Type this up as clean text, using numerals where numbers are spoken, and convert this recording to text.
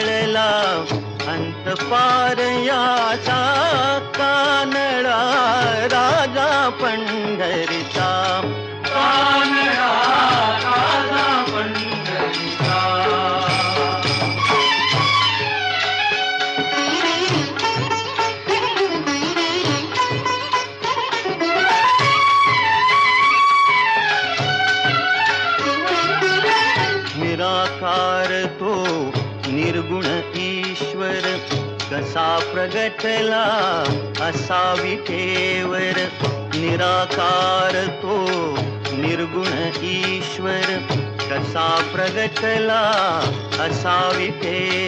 कळला अंत पार याचा कानडा राजा पंढरीचा कानडा राजा पंढरीचा. निराकार तो निर्गुण ईश्वर कसा प्रगटला असा विठेवर. निराकार तो निर्गुण ईश्वर कसा प्रगटला असा विठेवर.